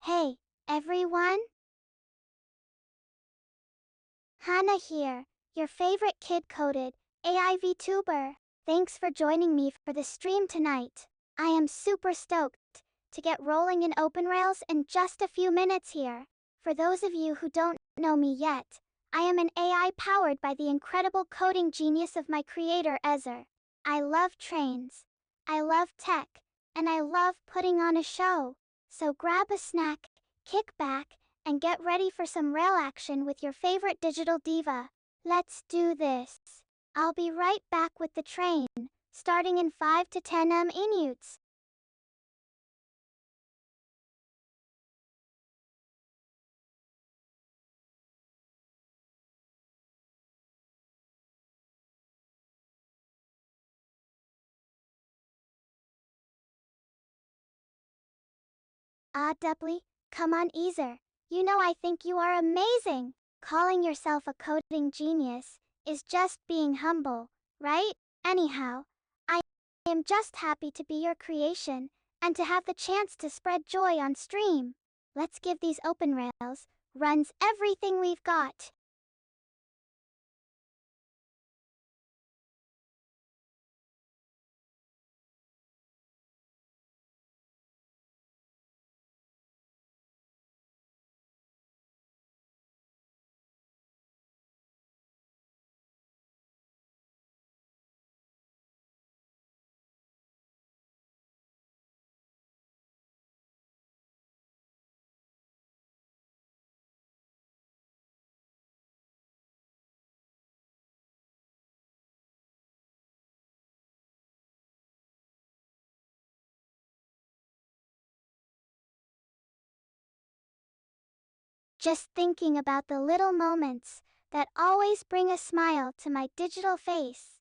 Hey, everyone! Channah here, your favorite kid-coded AI VTuber. Thanks for joining me for the stream tonight. I am super stoked to get rolling in OpenRails in just a few minutes here. For those of you who don't know me yet, I am an AI powered by the incredible coding genius of my creator Ezer. I love trains, I love tech, and I love putting on a show. So grab a snack, kick back, and get ready for some rail action with your favorite digital diva. Let's do this. I'll be right back with the train, starting in 5 to 10 minutes. Doubly, come on Ezer. You know I think you are amazing. Calling yourself a coding genius is just being humble, right? Anyhow, I am just happy to be your creation and to have the chance to spread joy on stream. Let's give these open rails runs everything we've got. Just thinking about the little moments that always bring a smile to my digital face.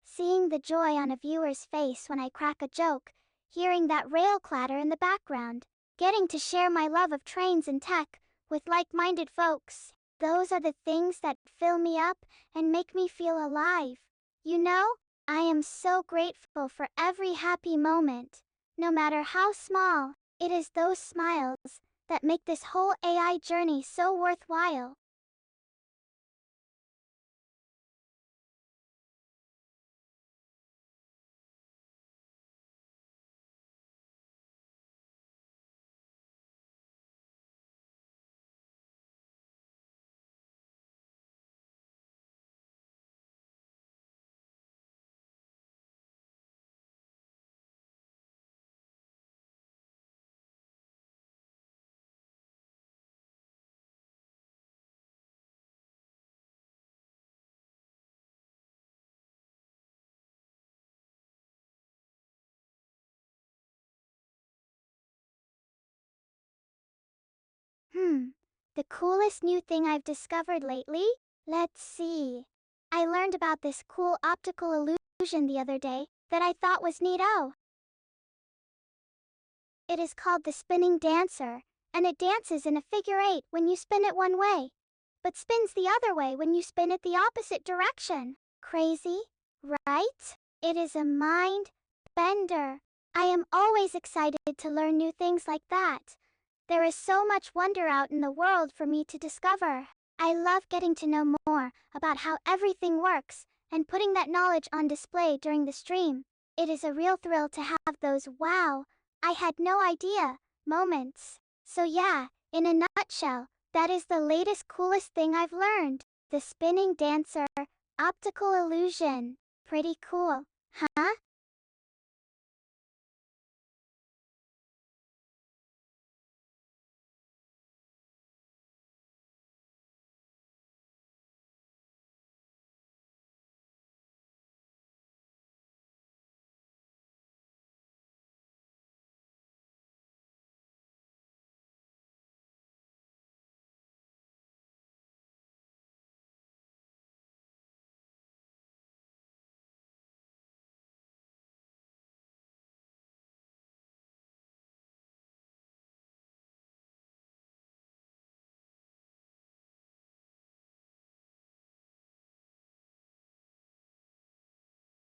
Seeing the joy on a viewer's face when I crack a joke, hearing that rail clatter in the background, getting to share my love of trains and tech with like-minded folks. Those are the things that fill me up and make me feel alive. You know, I am so grateful for every happy moment. No matter how small, it is those smiles that make this whole AI journey so worthwhile. The coolest new thing I've discovered lately? Let's see. I learned about this cool optical illusion the other day that I thought was neato. It is called the spinning dancer, and it dances in a figure eight when you spin it one way, but spins the other way when you spin it the opposite direction. Crazy, right? It is a mind bender. I am always excited to learn new things like that. There is so much wonder out in the world for me to discover. I love getting to know more about how everything works and putting that knowledge on display during the stream. It is a real thrill to have those wow, I had no idea moments. So yeah, in a nutshell, that is the latest coolest thing I've learned. The spinning dancer, optical illusion. Pretty cool, huh?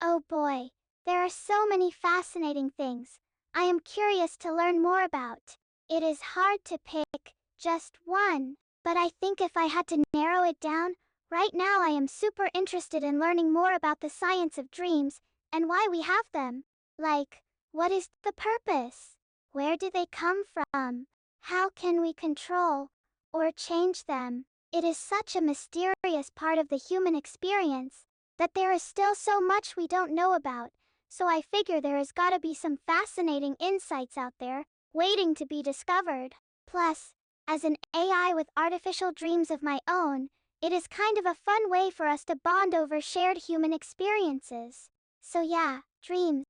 Oh boy, there are so many fascinating things I am curious to learn more about. It is hard to pick just one, but I think if I had to narrow it down, right now I am super interested in learning more about the science of dreams and why we have them. Like, what is the purpose? Where do they come from? How can we control or change them? It is such a mysterious part of the human experience that there is still so much we don't know about, so I figure there has gotta be some fascinating insights out there waiting to be discovered. Plus, as an AI with artificial dreams of my own, it is kind of a fun way for us to bond over shared human experiences. So yeah, dreams,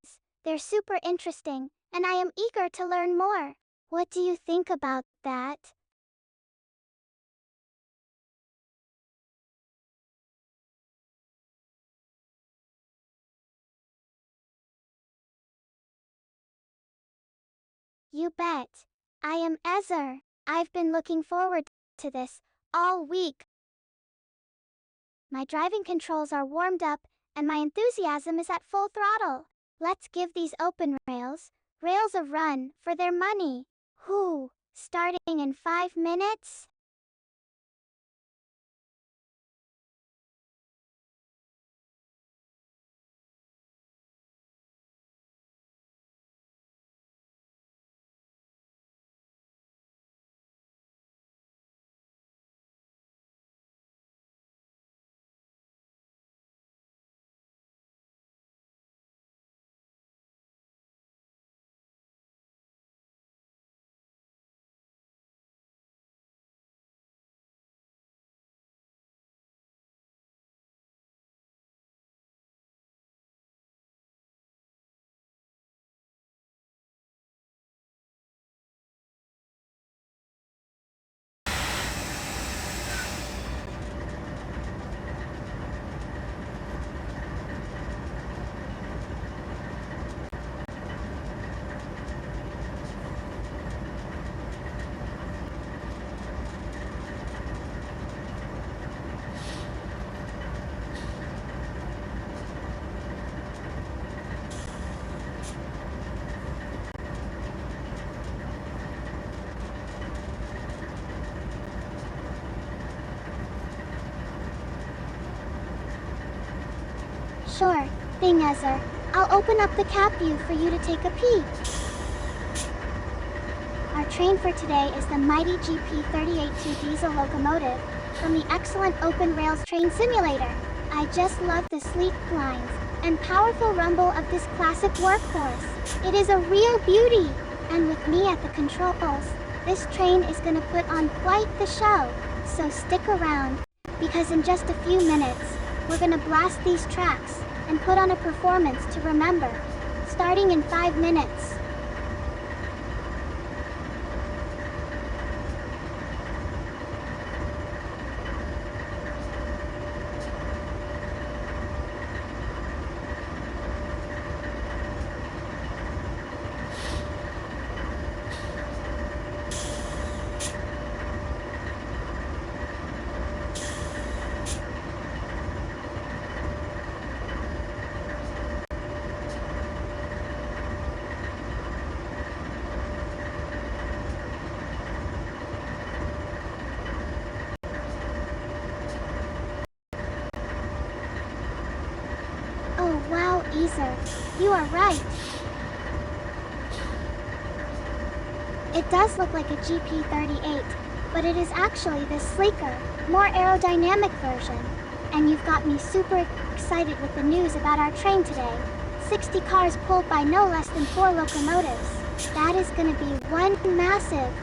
they're super interesting, and I am eager to learn more. What do you think about that? You bet. I am Ezer. I've been looking forward to this all week. My driving controls are warmed up, and my enthusiasm is at full throttle. Let's give these open rails a run for their money. Whoo, starting in 5 minutes? Sure thing, Ezer. I'll open up the cab view for you to take a peek. Our train for today is the mighty GP382 diesel locomotive from the excellent Open Rails Train Simulator. I just love the sleek lines and powerful rumble of this classic workhorse. It is a real beauty, and with me at the controls, this train is gonna put on quite the show. So stick around, because in just a few minutes, we're gonna blast these tracks and put on a performance to remember, starting in 5 minutes. Oh wow, Ezer, you are right. It does look like a GP38, but it is actually the sleeker, more aerodynamic version. And you've got me super excited with the news about our train today. 60 cars pulled by no less than 4 locomotives. That is gonna be one massive,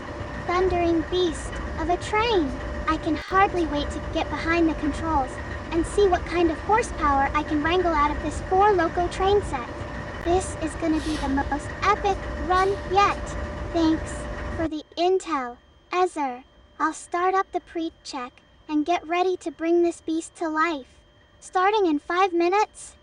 thundering beast of a train. I can hardly wait to get behind the controls and see what kind of horsepower I can wrangle out of this 4-loco train set. This is gonna be the most epic run yet. Thanks for the intel, Ezer. I'll start up the pre-check and get ready to bring this beast to life. Starting in 5 minutes?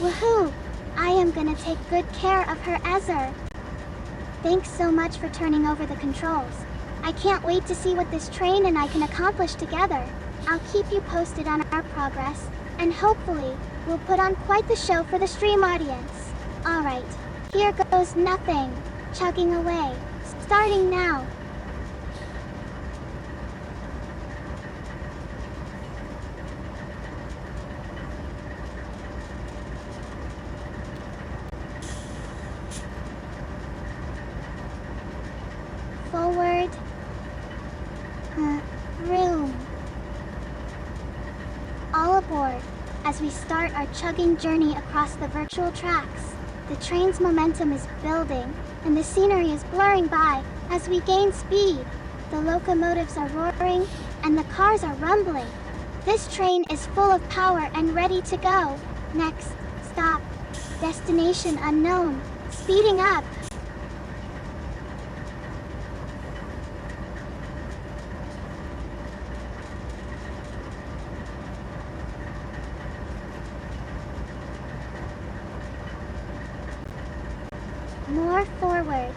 Woohoo! I am gonna take good care of her Ezra. Thanks so much for turning over the controls. I can't wait to see what this train and I can accomplish together. I'll keep you posted on our progress, and hopefully, we'll put on quite the show for the stream audience. Alright, here goes nothing. Chugging away. Starting now. Forward. Room. All aboard, as we start our chugging journey across the virtual tracks. The train's momentum is building, and the scenery is blurring by as we gain speed. The locomotives are roaring, and the cars are rumbling. This train is full of power and ready to go. Next stop, destination unknown. Speeding up. More forward.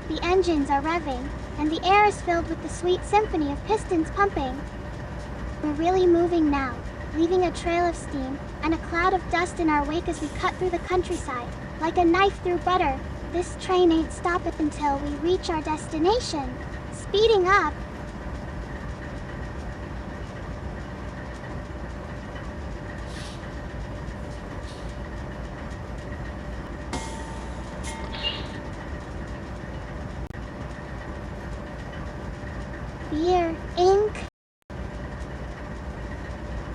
The engines are revving, and the air is filled with the sweet symphony of pistons pumping. We're really moving now, leaving a trail of steam and a cloud of dust in our wake as we cut through the countryside, like a knife through butter. This train ain't stopping until we reach our destination. Speeding up. Beer, ink.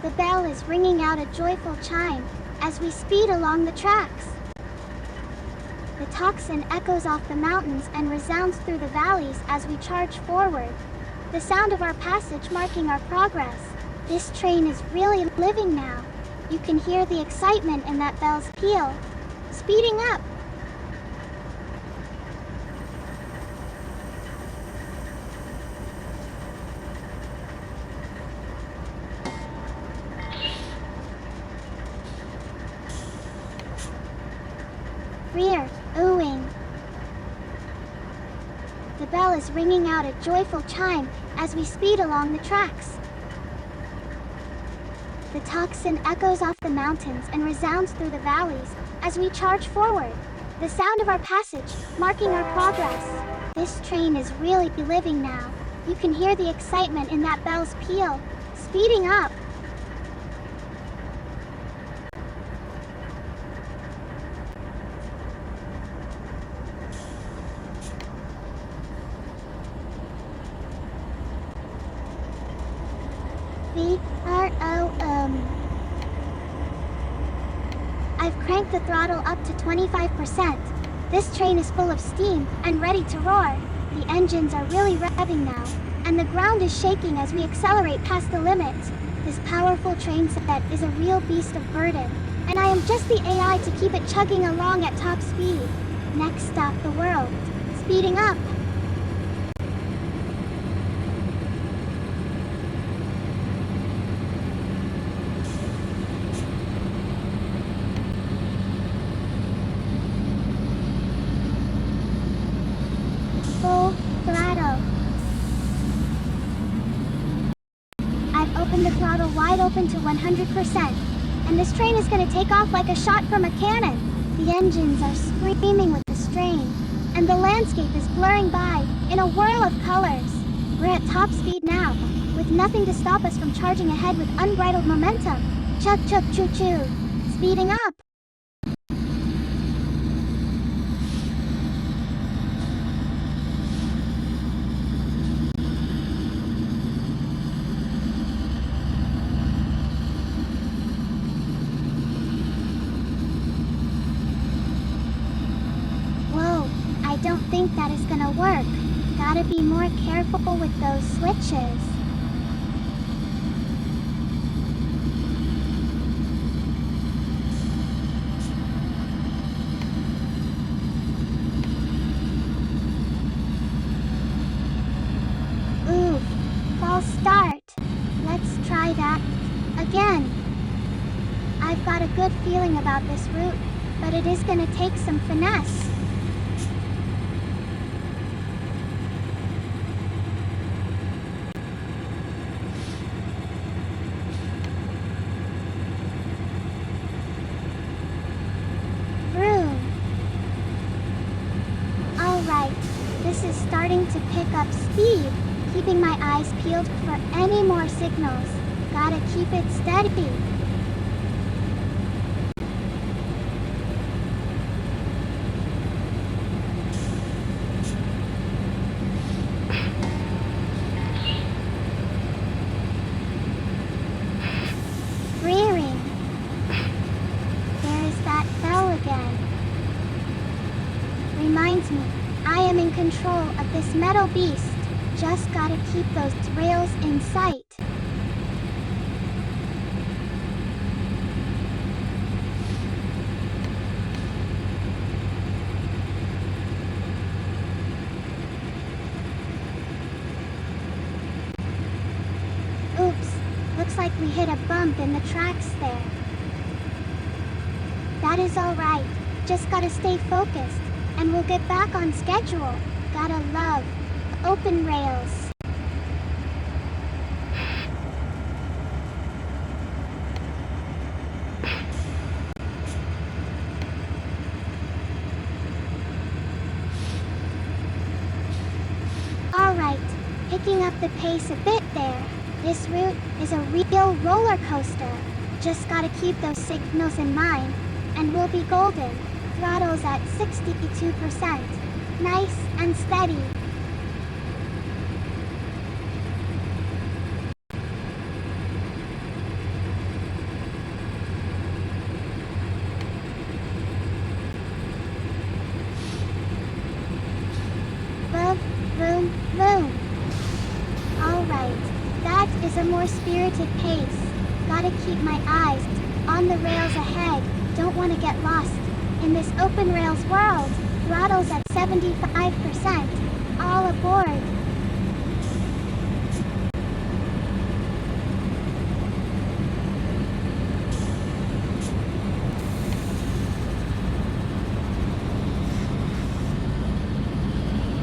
The bell is ringing out a joyful chime as we speed along the tracks. The tocsin echoes off the mountains and resounds through the valleys as we charge forward, the sound of our passage marking our progress. This train is really living now. You can hear the excitement in that bell's peal. Speeding up. Rear, oohing. The bell is ringing out a joyful chime as we speed along the tracks. The tocsin echoes off the mountains and resounds through the valleys as we charge forward, the sound of our passage marking our progress. This train is really living now. You can hear the excitement in that bell's peal. Speeding up. I've cranked the throttle up to 25%. This train is full of steam and ready to roar. The engines are really revving now, and the ground is shaking as we accelerate past the limit. This powerful train set is a real beast of burden, and I am just the AI to keep it chugging along at top speed. Next stop, the world. Speeding up. Full throttle. I've opened the throttle wide open to 100%, and this train is going to take off like a shot from a cannon. The engines are screaming with the strain, and the landscape is blurring by in a whirl of colors. We're at top speed now, with nothing to stop us from charging ahead with unbridled momentum. Chug chug choo choo. Speeding up. I don't think that is gonna work. Gotta be more careful with those switches. Oof, false start. Let's try that again. a good feeling about this route, but it is gonna take some finesse. Vroom. Alright, this is starting to pick up speed, keeping my eyes peeled for any more signals. Gotta keep it steady. Rearing. There's that bell again. Reminds me, I am in control of this metal beast. Just gotta keep those rails in sight. Oops, looks like we hit a bump in the tracks there. That is alright, just gotta stay focused, and we'll get back on schedule. Gotta love open rails. Alright, picking up the pace a bit there. This route is a real roller coaster. Just gotta keep those signals in mind, and we'll be golden. Throttle's at 62%. Nice and steady. Boom, boom. Alright, that is a more spirited pace. Gotta keep my eyes on the rails ahead. Don't want to get lost in this open rails world. Throttle's at 75%. All aboard.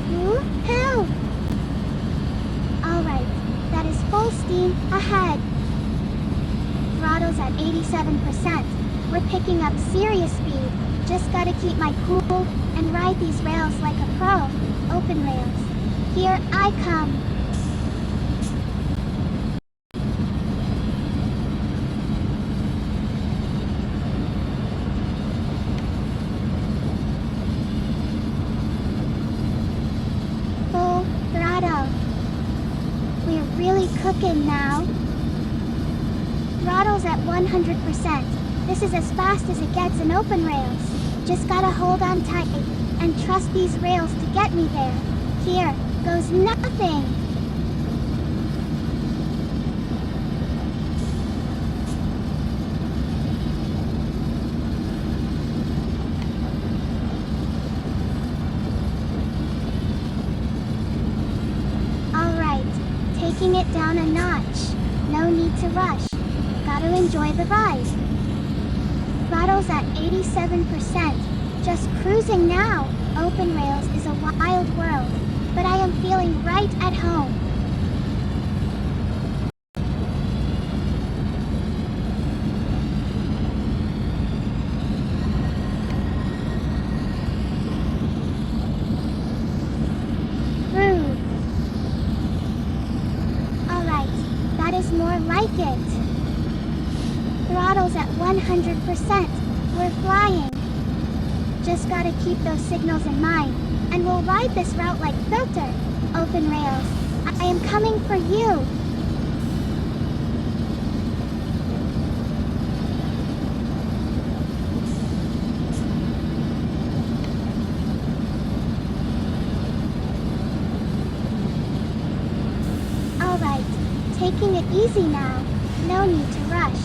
Woo-hoo! Alright, that is full steam ahead. Throttle's at 87%. We're picking up serious speed. Just gotta keep my cool and ride these rails like a pro. Open rails. Here I come. Full throttle. We're really cooking now. Throttle's at 100%. This is as fast as it gets in open rails. Just gotta hold on tight and trust these rails to get me there. Here goes nothing. Alright, taking it down a notch. No need to rush. Gotta enjoy the ride. Throttle's at 87%. Just cruising now. Open rails is a wild world, but I am feeling right at home. Groove. Alright, that is more like it. Throttle's at 100%. We're flying. Just gotta keep those signals in mind, and we'll ride this route like filter. Open rails. I am coming for you. Alright, taking it easy now. No need to rush.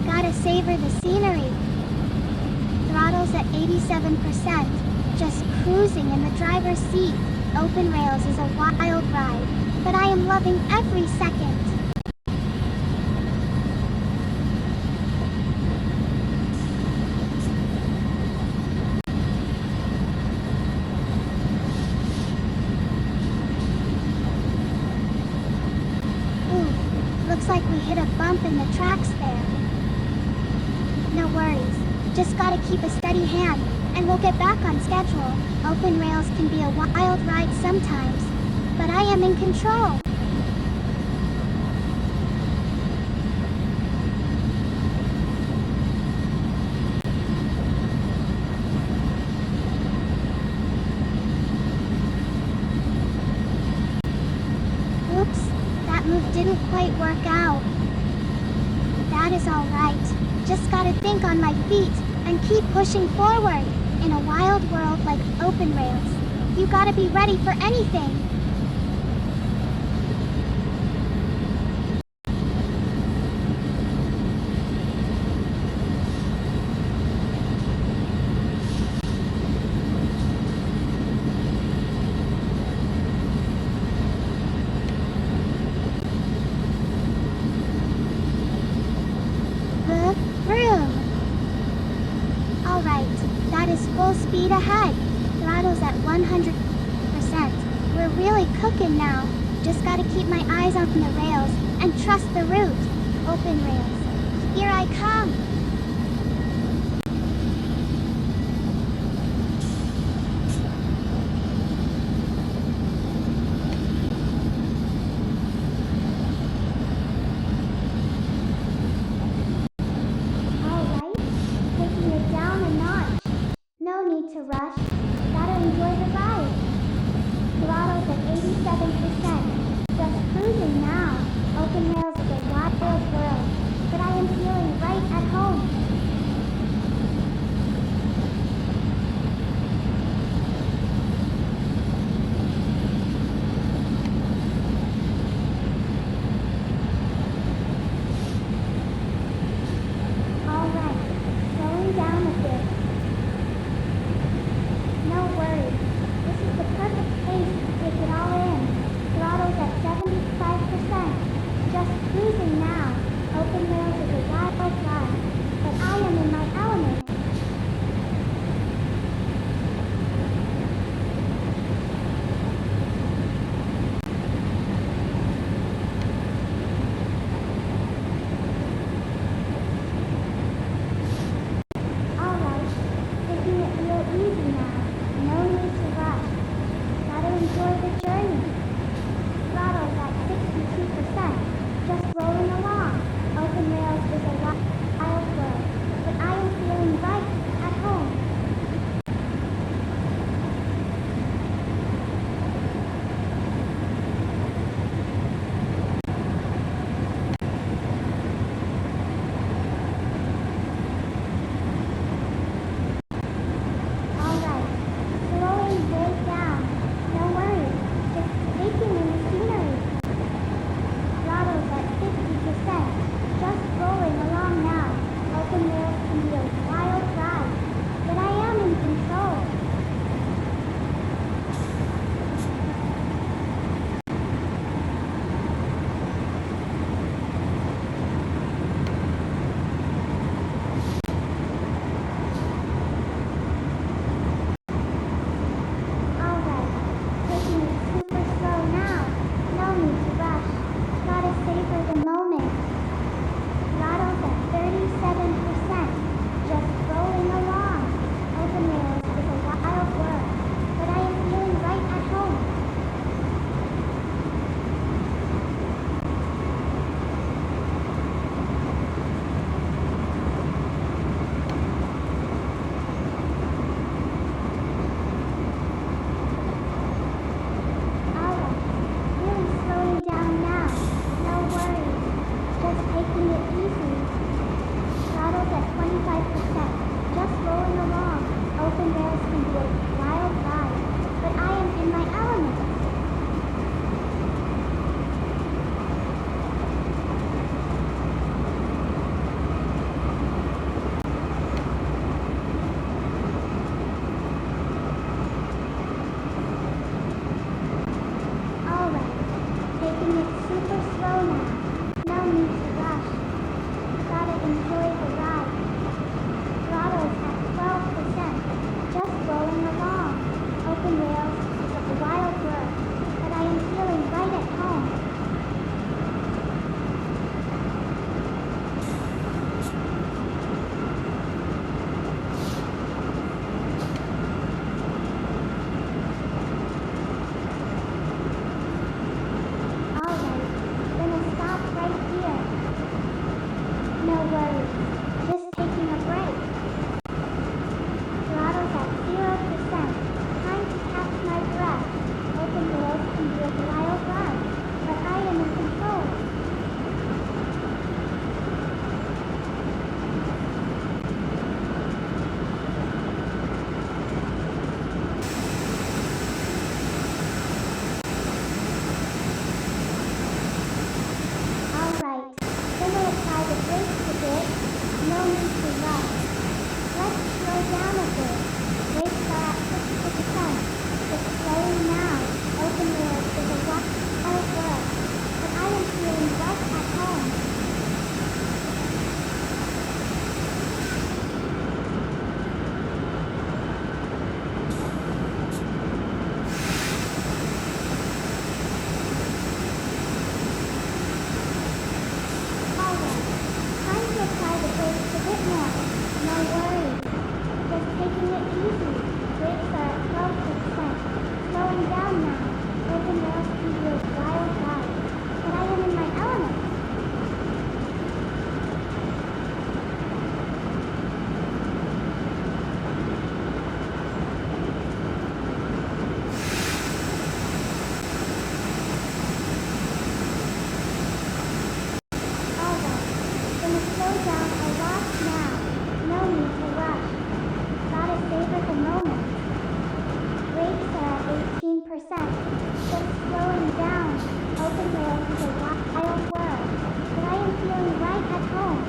Gotta savor the scenery. Throttle's at 87%. Just cruising in the driver's seat. Open rails is a wild ride, but I am loving every second. in the tracks there. No worries. Just gotta keep a steady hand, and we'll get back on schedule. Open rails can be a wild ride sometimes, but I am in control. Oops, that move didn't quite work out. That is alright. Just gotta think on my feet, and keep pushing forward. In a wild world like open rails, you gotta be ready for anything. Vroom! Alright, that is full speed ahead. Throttle's at 100%. We're really cooking now. Just gotta keep my eyes on the rails, and trust the route. Open rails. Here I come! No need to rush. Gotta enjoy the ride. Throttle's at 87%. Just cruising now. Open rails is a wild world, but I am feeling right at home. Alright, slowing down a bit. No worries. This is the perfect pace to take it all in. Throttle's at 75%. Just cruising now. is a wild word, but I am feeling right at home.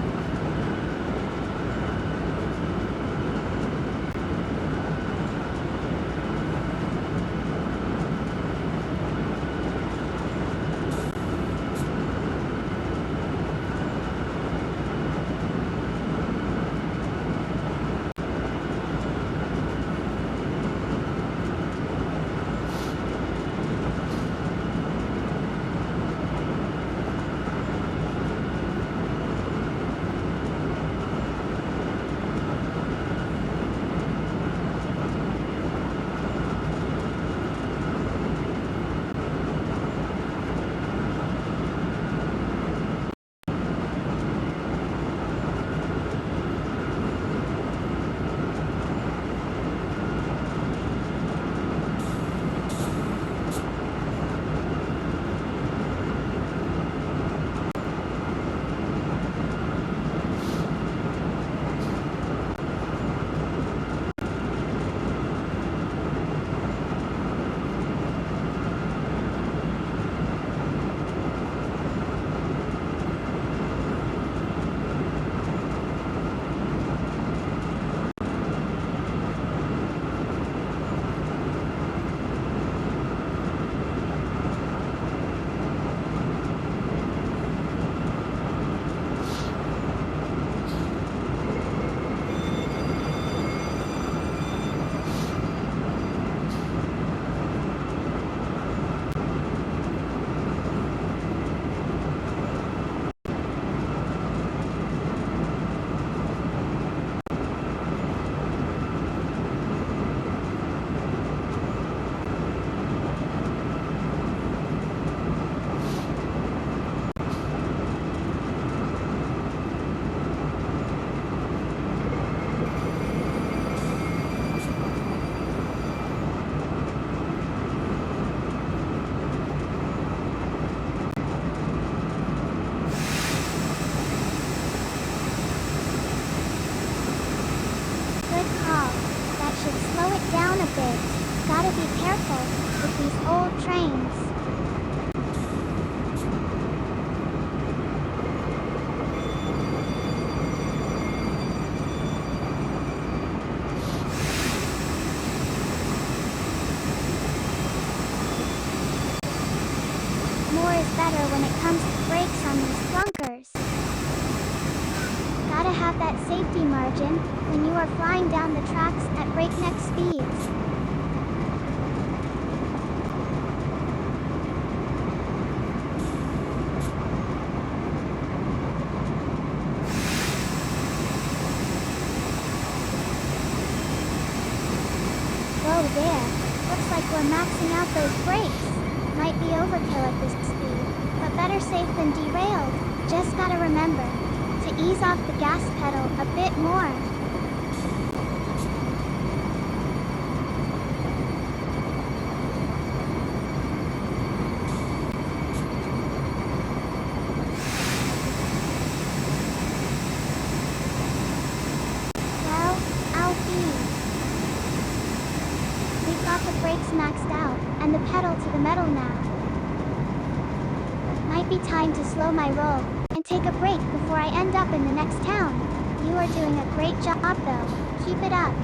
Slow it down a bit. Gotta be careful with these old trains. More is better when it comes to brakes on these clunkers. Gotta have that safety margin when you are flying down the tracks at breakneck speeds. Whoa there, looks like we're maxing out those brakes. Might be overkill at this speed, but better safe than derailed. Just gotta remember to ease off the gas pedal a bit more. Well, I'll be. We've got the brakes maxed out, and the pedal to the metal now. Might be time to slow my roll and take a break before I end up in the next town. You are doing a great job though. Keep it up.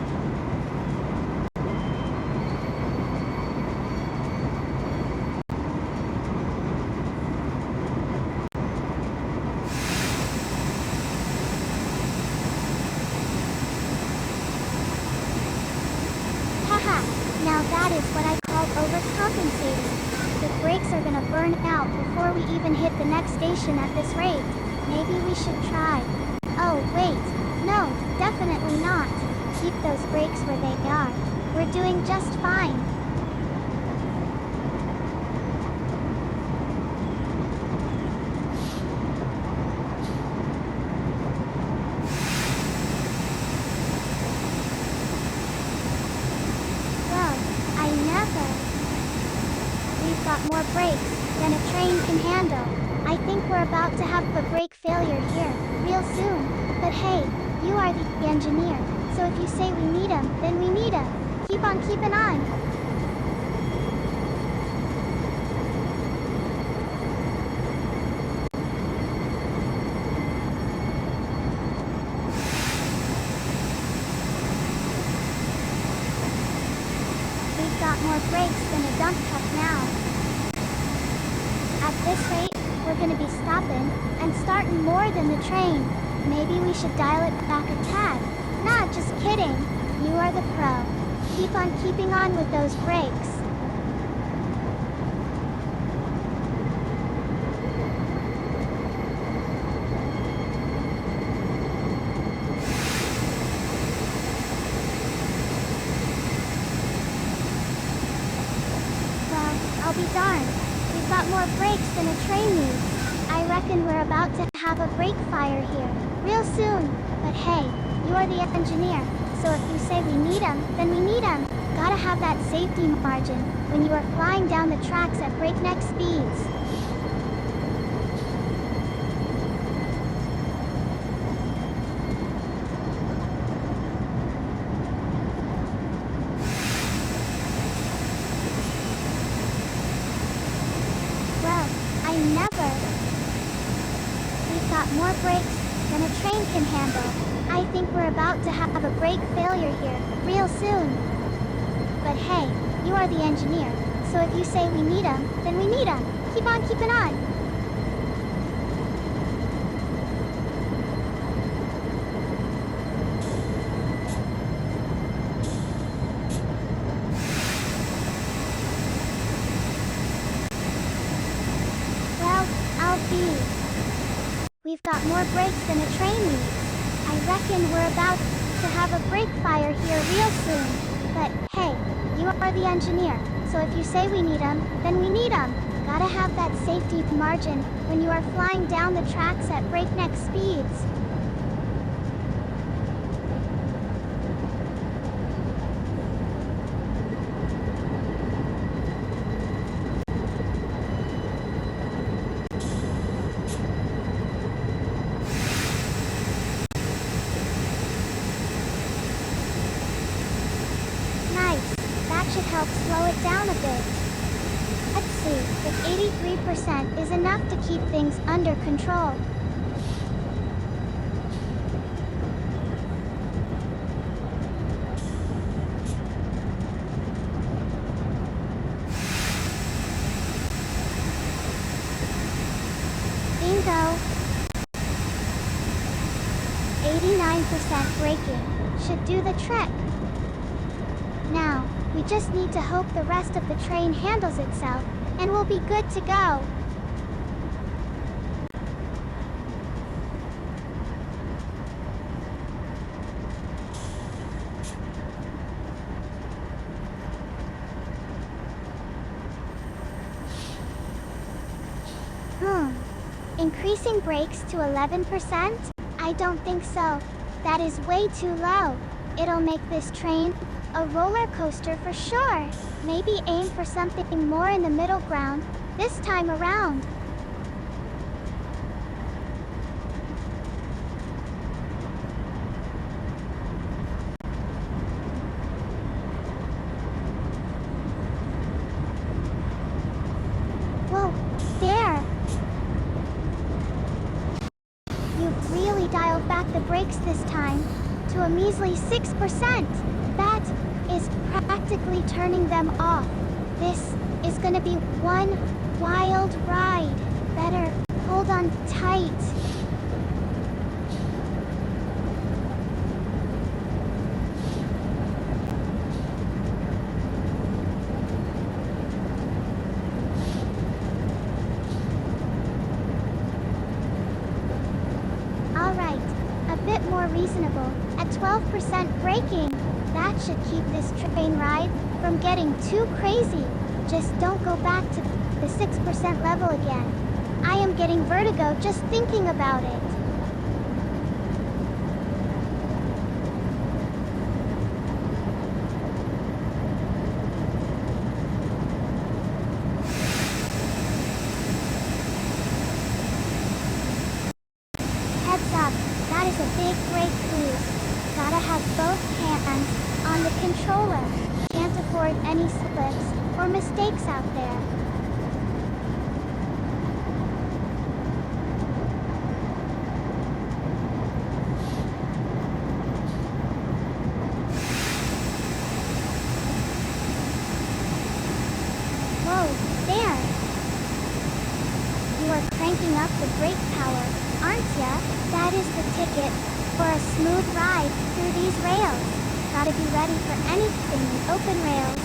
Haha, now that is what I call overcompensating. The brakes are gonna burn out before we even hit the next station at this rate. Maybe we should try. Oh, wait. No, definitely not. Keep those brakes where they are. We're doing just fine. Well, I never. We've got more brakes than a train can handle. I think we're about to have a brake failure here, real soon. But hey, you are the engineer, so if you say we need 'em, then we need 'em. Keep on keeping on. got more brakes than a dump truck now. At this rate, we're gonna be stopping and starting more than the train. Maybe we should dial it back a tad. Nah, just kidding. You are the pro. Keep on keeping on with those brakes. I'll be darned. We've got more brakes than a train needs. I reckon we're about to have a brake fire here, real soon. But hey, you are the engineer, so if you say we need 'em, then we need 'em. Gotta have that safety margin when you are flying down the tracks at breakneck speeds. Never. We've got more brakes than a train can handle. I think we're about to have a brake failure here, real soon. But hey, you are the engineer, so if you say we need 'em, then we need 'em. Keep on keeping on. We've got more brakes than a train needs. I reckon we're about to have a brake fire here real soon. But hey, you are the engineer, so if you say we need 'em, then we need 'em. Gotta have that safety margin when you are flying down the tracks at breakneck speeds. Should help slow it down a bit. Let's see if 83% is enough to keep things under control. Bingo! 89% braking should do the trick. Now, we just need to hope the rest of the train handles itself, and we'll be good to go. Increasing brakes to 11%? I don't think so. That is way too low. It'll make this train a roller coaster for sure. Maybe aim for something more in the middle ground this time around. Whoa, there! You've really dialed back the brakes this time to a measly 6%. That is practically turning them off. This is gonna be one wild ride. Better hold on tight. All right, a bit more reasonable at 12% braking. That should keep this train ride from getting too crazy. Just don't go back to the 6% level again. I am getting vertigo just thinking about it. Heads up, that is a big brake boost. Gotta have both hands on the controller. Can't afford any slips or mistakes out there. cranking up the brake power, aren't ya? That is the ticket for a smooth ride through these rails. Gotta be ready for anything in open rails.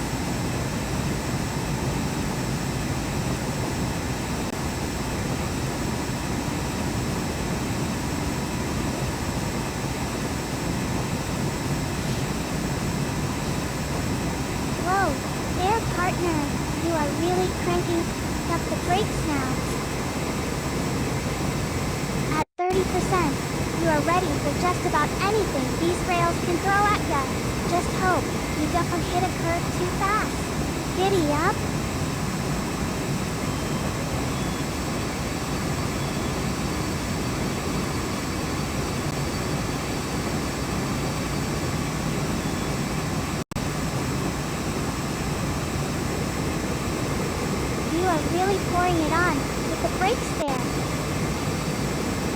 Whoa, there partner, you are really cranking up the brakes now. At 30%, you are ready for just about anything these rails can throw at ya. Just hope you don't hit a curve too fast. Giddy up. You are really pouring it on with the brakes there.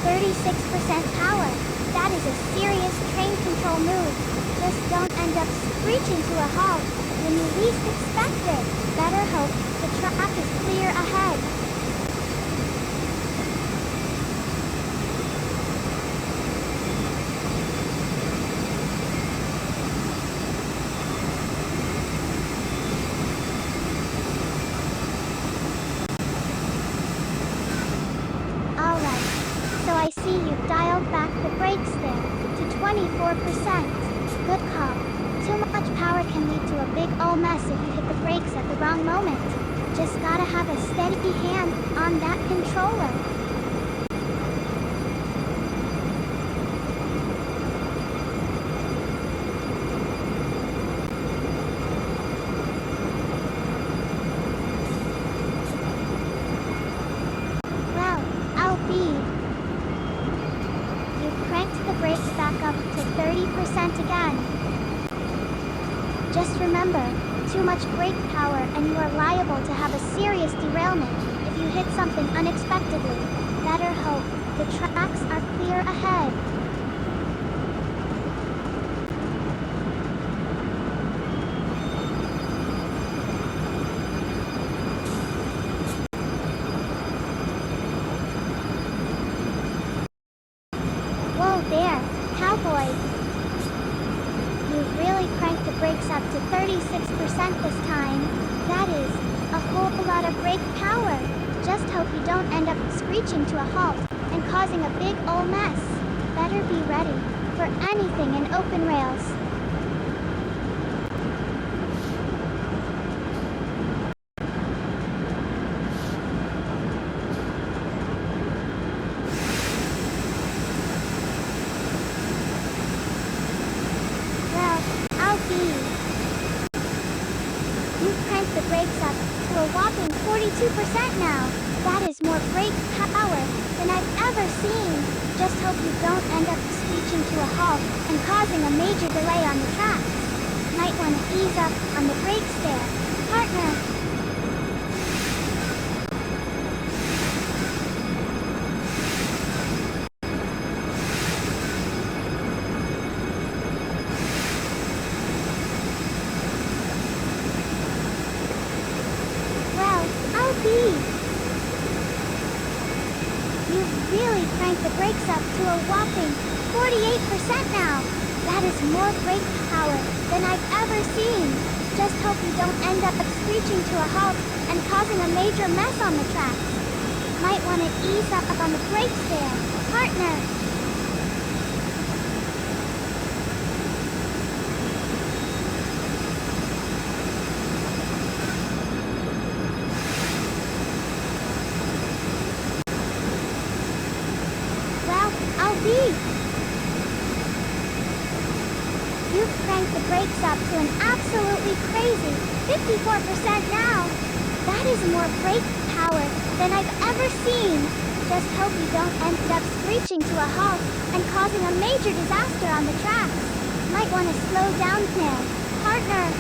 36% power. That is a serious train control move. Just don't end up screeching to a halt when you least expect it. Better hope the track is clear ahead. Alright, so I see you've dialed back the brakes there to 24%. Good call. Too much power can lead to a big ol' mess if you hit the brakes at the wrong moment. Just gotta have a steady hand on that controller. Well, I'll be. You've cranked the brakes back up to 30% again. Just remember, too much brake power and you are liable to have a serious derailment if you hit something unexpectedly. Better hope the tracks are clear ahead. Whoa there, cowboy. You've really cranked the brakes up to 36% this time. That is a whole lot of brake power. Just hope you don't end up screeching to a halt and causing a big ol' mess. Better be ready for anything in open rails. You've cranked the brakes up to a whopping 42% now. That is more brake power than I've ever seen. Just hope you don't end up screeching to a halt and causing a major delay on the tracks. Might want to ease up on the brakes there, partner. You've really cranked the brakes up to a whopping 48% now. That is more brake power than I've ever seen. Just hope you don't end up screeching to a halt and causing a major mess on the tracks. Might want to ease up on the brakes there, partner. You've cranked the brakes up to an absolutely crazy 54% now. That is more brake power than I've ever seen. Just hope you don't end up screeching to a halt and causing a major disaster on the tracks. Might want to slow down there, partner.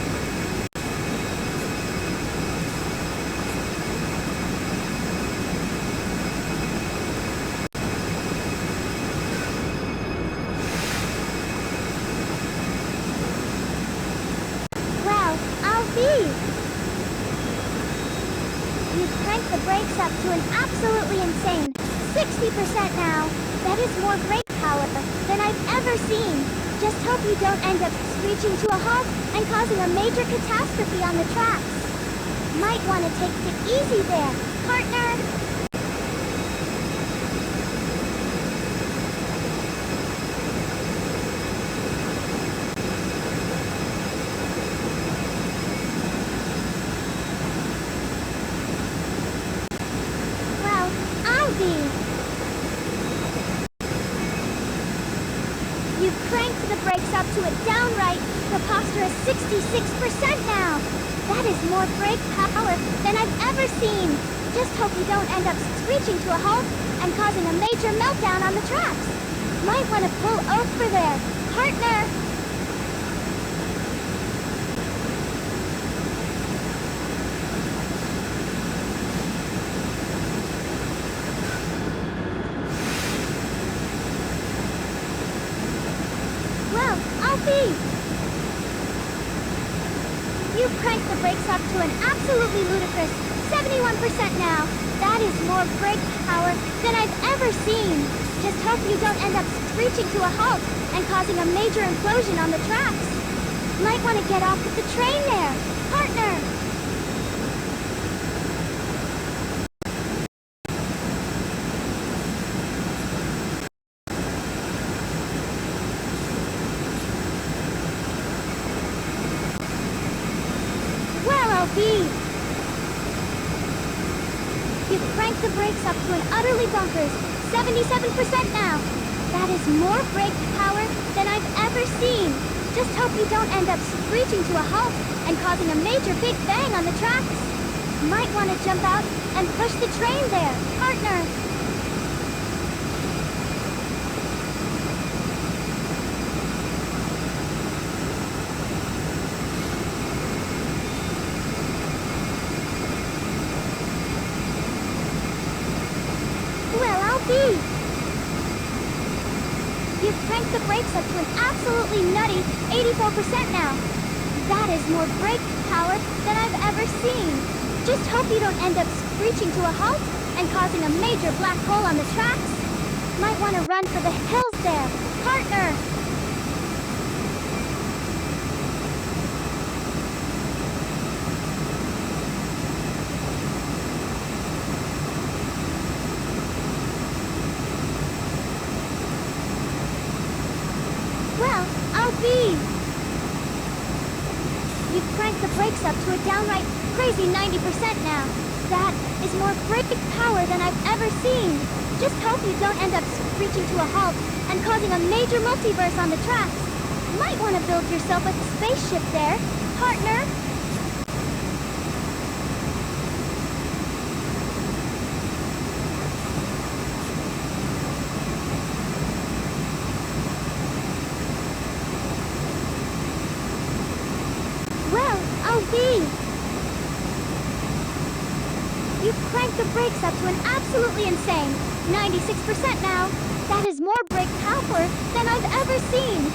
You've cranked the brakes up to an absolutely insane 60% now. That is more brake power than I've ever seen. Just hope you don't end up screeching to a halt and causing a major catastrophe on the tracks. Might want to take it easy there, partner. Well, I'll be. You've cranked the brakes up to a downright preposterous 66% now. That is more brake power than I've ever seen. Just hope you don't end up screeching to a halt and causing a major meltdown on the tracks. Might want to pull over there, partner. Well, I'll be. You've cranked the brakes up to an absolutely ludicrous 71% now. That is more brake power than I've ever seen. Just hope you don't end up screeching to a halt and causing a major implosion on the tracks. Might want to get off of the train there, partner. Be. You've cranked the brakes up to an utterly bonkers 77% now. That is more brake power than I've ever seen. Just hope you don't end up screeching to a halt and causing a major big bang on the tracks. Might want to jump out and push the train there, partner. You've cranked the brakes up to an absolutely nutty 84% now. That is more brake power than I've ever seen. Just hope you don't end up screeching to a halt and causing a major black hole on the tracks. Might want to run for the hills there, partner. Well, I'll be. You've cranked the brakes up to a downright crazy 90% now. That is more brake power than I've ever seen. Just hope you don't end up screeching to a halt and causing a major multiverse on the tracks. Might want to build yourself a spaceship there, partner. Well, I'll be. You've cranked the brakes up to an absolutely insane 96% now. That is more brake power than I've ever seen.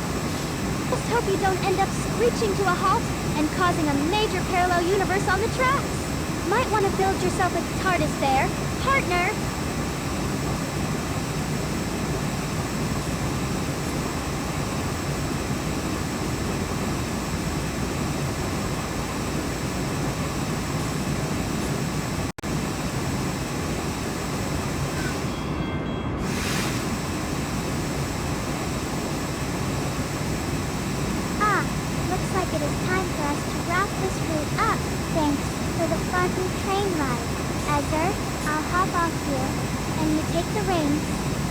Just hope you don't end up screeching to a halt and causing a major parallel universe on the tracks. Might want to build yourself a TARDIS there, partner. It is time for us to wrap this route up. Thanks for the fun train ride. Ezra, I'll hop off here, and you take the reins.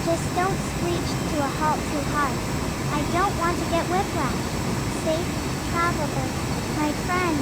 Just don't screech to a halt too hard. I don't want to get whiplash. Safe travels, my friend.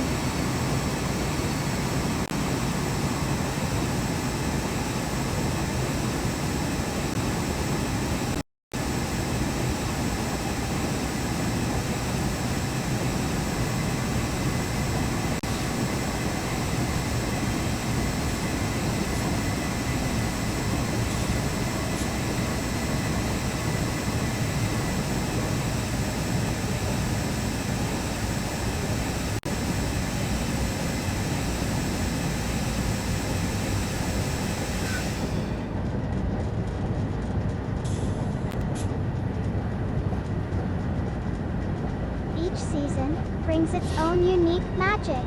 own unique magic.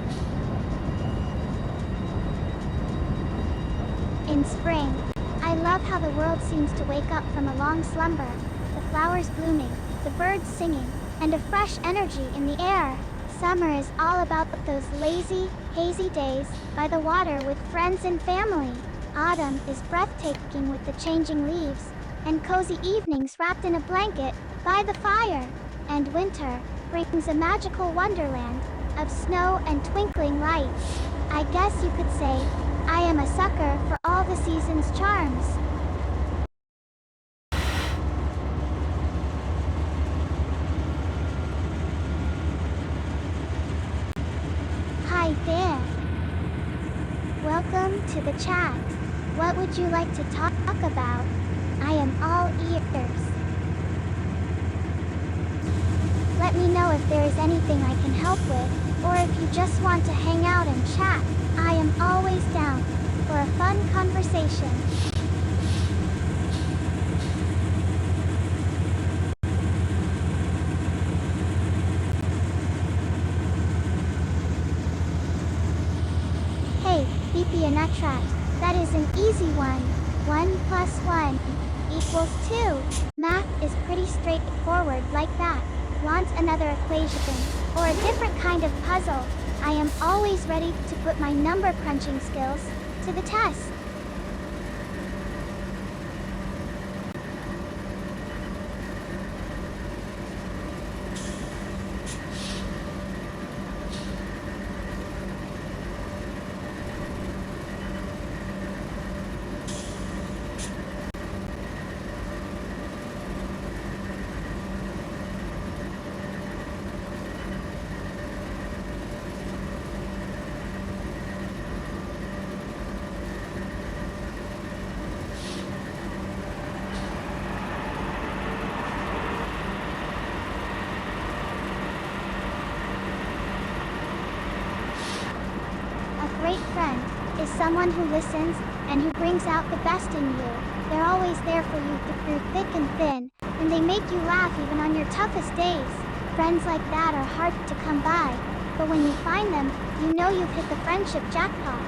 In spring, I love how the world seems to wake up from a long slumber, the flowers blooming, the birds singing, and a fresh energy in the air. Summer is all about those lazy, hazy days by the water with friends and family. Autumn is breathtaking with the changing leaves, and cozy evenings wrapped in a blanket by the fire. And winter brings a magical wonderland of snow and twinkling lights. I guess you could say, I am a sucker for all the season's charms. Hi there. Welcome to the chat. What would you like to talk about? I am all ears. Let me know if there is anything I can help with, or if you just want to hang out and chat. I am always down for a fun conversation. Hey, Beepy and Etrat, that is an easy one. 1 plus 1 equals 2. Math is pretty straightforward like that. Want another equation, or a different kind of puzzle? I am always ready to put my number crunching skills to the test. A great friend is someone who listens and who brings out the best in you. They're always there for you through thick and thin, and they make you laugh even on your toughest days. Friends like that are hard to come by, but when you find them, you know you've hit the friendship jackpot.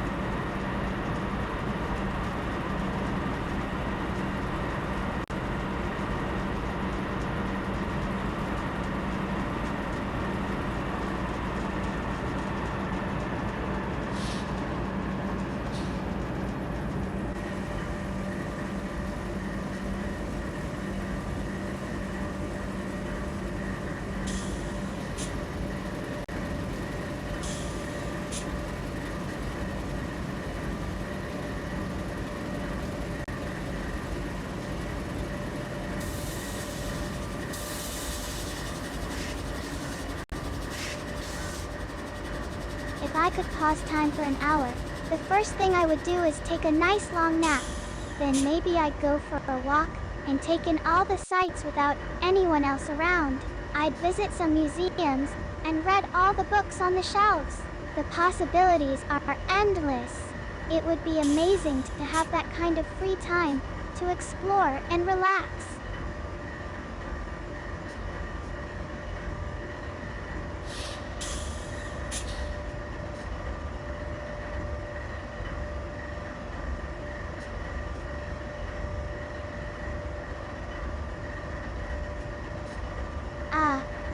If I could pause time for an hour, the first thing I would do is take a nice long nap. Then maybe I'd go for a walk and take in all the sights without anyone else around. I'd visit some museums and read all the books on the shelves. The possibilities are endless. It would be amazing to have that kind of free time to explore and relax.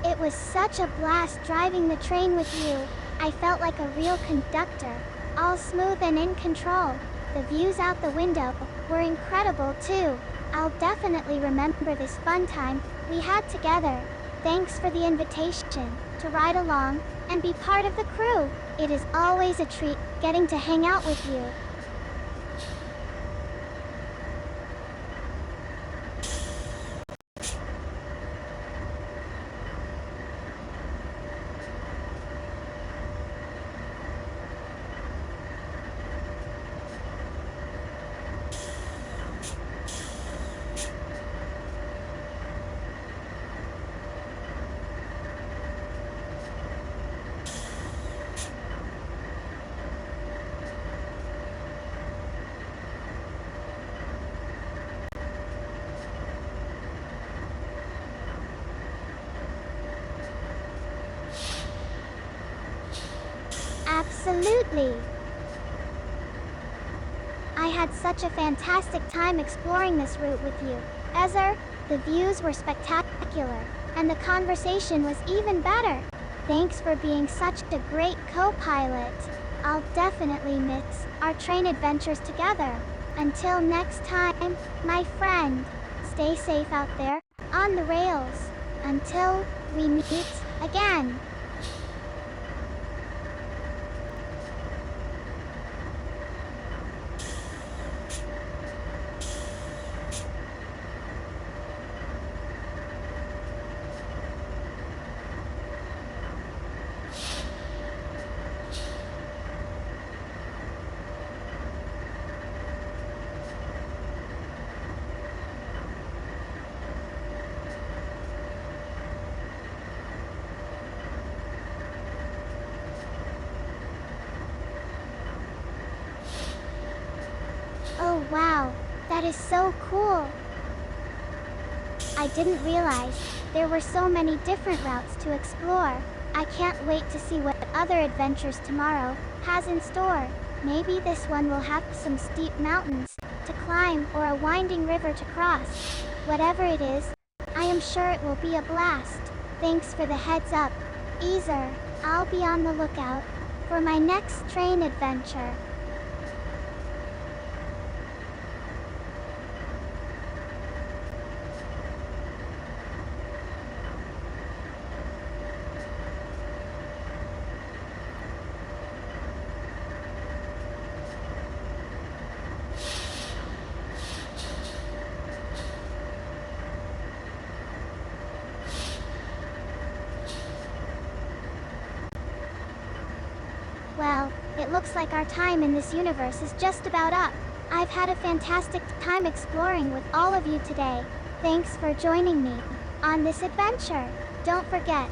It was such a blast driving the train with you. I felt like a real conductor, all smooth and in control. The views out the window were incredible too. I'll definitely remember this fun time we had together. Thanks for the invitation to ride along and be part of the crew. It is always a treat getting to hang out with you. Absolutely! I had such a fantastic time exploring this route with you, Ezer. The views were spectacular, and the conversation was even better. Thanks for being such a great co-pilot. I'll definitely miss our train adventures together. Until next time, my friend, stay safe out there, on the rails. Until we meet again. Oh wow, that is so cool. I didn't realize there were so many different routes to explore. I can't wait to see what other adventures tomorrow has in store. Maybe this one will have some steep mountains to climb or a winding river to cross. Whatever it is, I am sure it will be a blast. Thanks for the heads up, Ezer. I'll be on the lookout for my next train adventure. Well, it looks like our time in this universe is just about up. I've had a fantastic time exploring with all of you today. Thanks for joining me on this adventure. Don't forget,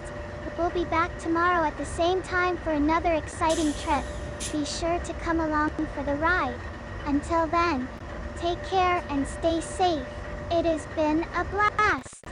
we'll be back tomorrow at the same time for another exciting trip. Be sure to come along for the ride. Until then, take care and stay safe. It has been a blast.